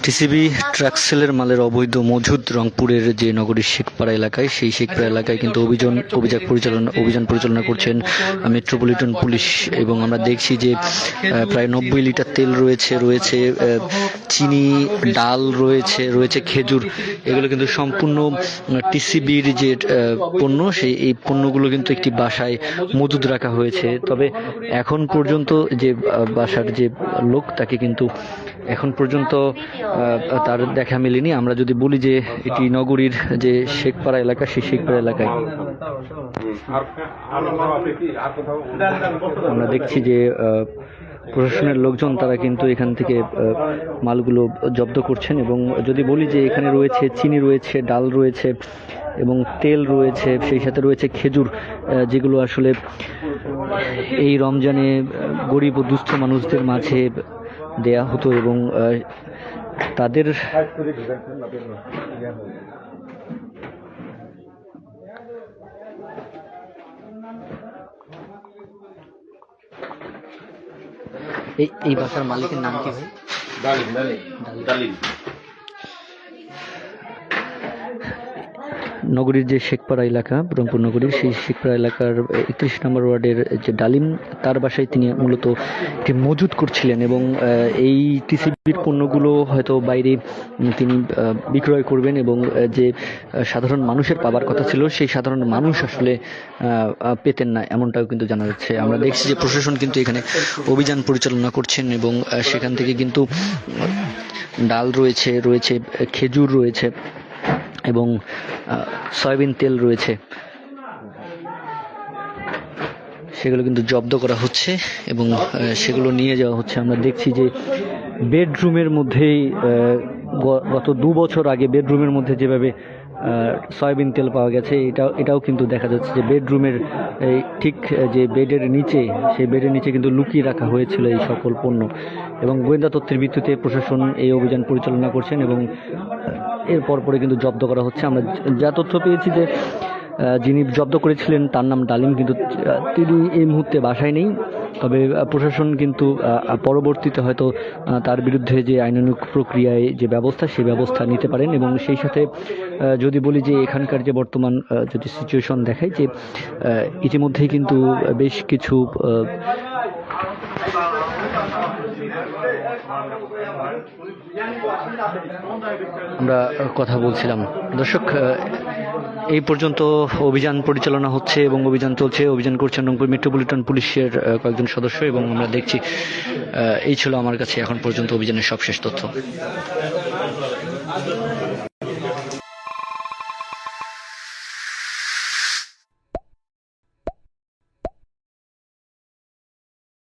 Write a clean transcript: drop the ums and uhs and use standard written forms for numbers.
TCB ট্রাকসেলের মালের অবৈধ মজুদ রংপুরের যে নগরীর শেখপাড়া এলাকায়, সেই শেখপাড়া এলাকায় কিন্তু অভিযান পরিচালনা করছেন মেট্রোপলিটন পুলিশ। এবং আমরা দেখছি যে প্রায় 90 লিটার তেল রয়েছে চিনি, ডাল রয়েছে খেজুর। এগুলো কিন্তু সম্পূর্ণ টিসিবির যে পণ্য, এই পণ্যগুলো কিন্তু একটি বাসায় মজুদ রাখা হয়েছে। তবে এখন পর্যন্ত যে বাসার যে লোক, তাকে কিন্তু এখন পর্যন্ত তার দেখা মেলেনি। আমরা যদি বলি যে এটি নগরীর যে শেখপাড়া এলাকা, সেই শেখপাড়া এলাকায় আমরা দেখছি যে প্রশাসনের লোকজন তারা কিন্তু এখান থেকে মালগুলো জব্দ করছেন। এবং যদি বলি যে এখানে রয়েছে চিনি, রয়েছে ডাল, রয়েছে এবং তেল রয়েছে, সেই সাথে রয়েছে খেজুর, যেগুলো আসলে এই রমজানে গরিব ও দুস্থ মানুষদের মাঝে দেয়া হতো। এবং তাদের এই বাসার মালিকের নাম কি ভাই? ডালিম। নগরীর যে শেখপাড়া এলাকা, রংপুর নগরীর সেই শেখপাড়া এলাকার 31 নম্বর ওয়ার্ডের যে ডালিম, তার বাসায় তিনি মূলত একটি মজুদ করছিলেন। এবং এই টিসিবির পণ্যগুলো হয়তো বাইরে তিনি বিক্রয় করবেন, এবং যে সাধারণ মানুষের পাবার কথা ছিল, সেই সাধারণ মানুষ আসলে পেতেন না, এমনটাও কিন্তু জানা যাচ্ছে। আমরা দেখছি যে প্রশাসন কিন্তু এখানে অভিযান পরিচালনা করছেন, এবং সেখান থেকে কিন্তু ডাল রয়েছে খেজুর রয়েছে এবং সয়াবিন তেল রয়েছে, সেগুলো কিন্তু জব্দ করা হচ্ছে এবং সেগুলো নিয়ে যাওয়া হচ্ছে। আমরা দেখছি যে বেডরুমের মধ্যেই গত 2 বছর আগে বেডরুমের মধ্যে যেভাবে সয়াবিন তেল পাওয়া গেছে, এটাও কিন্তু দেখা যাচ্ছে যে বেডরুমের ঠিক যে বেডের নিচে, সেই বেডের নিচে কিন্তু লুকিয়ে রাখা হয়েছিল এই সকল পণ্য। এবং গোয়েন্দা তথ্যের ভিত্তিতে প্রশাসন এই অভিযান পরিচালনা করছেন এবং এর পরে কিন্তু জব্দ করা হচ্ছে। আমরা যা তথ্য পেয়েছি যে যিনি জব্দ করেছিলেন তার নাম ডালিম, কিন্তু তিনি এই মুহূর্তে বাসায় নেই। তবে প্রশাসন কিন্তু পরবর্তীতে হয়তো তার বিরুদ্ধে যে আইনানুগ প্রক্রিয়ায় যে ব্যবস্থা, সেই ব্যবস্থা নিতে পারেন। এবং সেই সাথে যদি বলি যে এখানকার যে বর্তমান যদি সিচুয়েশন দেখায়, যে ইতিমধ্যেই কিন্তু বেশ কিছু আমরা কথা বলছিলাম। দর্শক, এই পর্যন্ত অভিযান পরিচালনা হচ্ছে এবং অভিযান চলছে। অভিযান করছেন রংপুর মেট্রোপলিটন পুলিশের কয়েকজন সদস্য, এবং আমরা দেখছি এই ছিল আমার কাছে এখন পর্যন্ত অভিযানের সবশেষ তথ্য।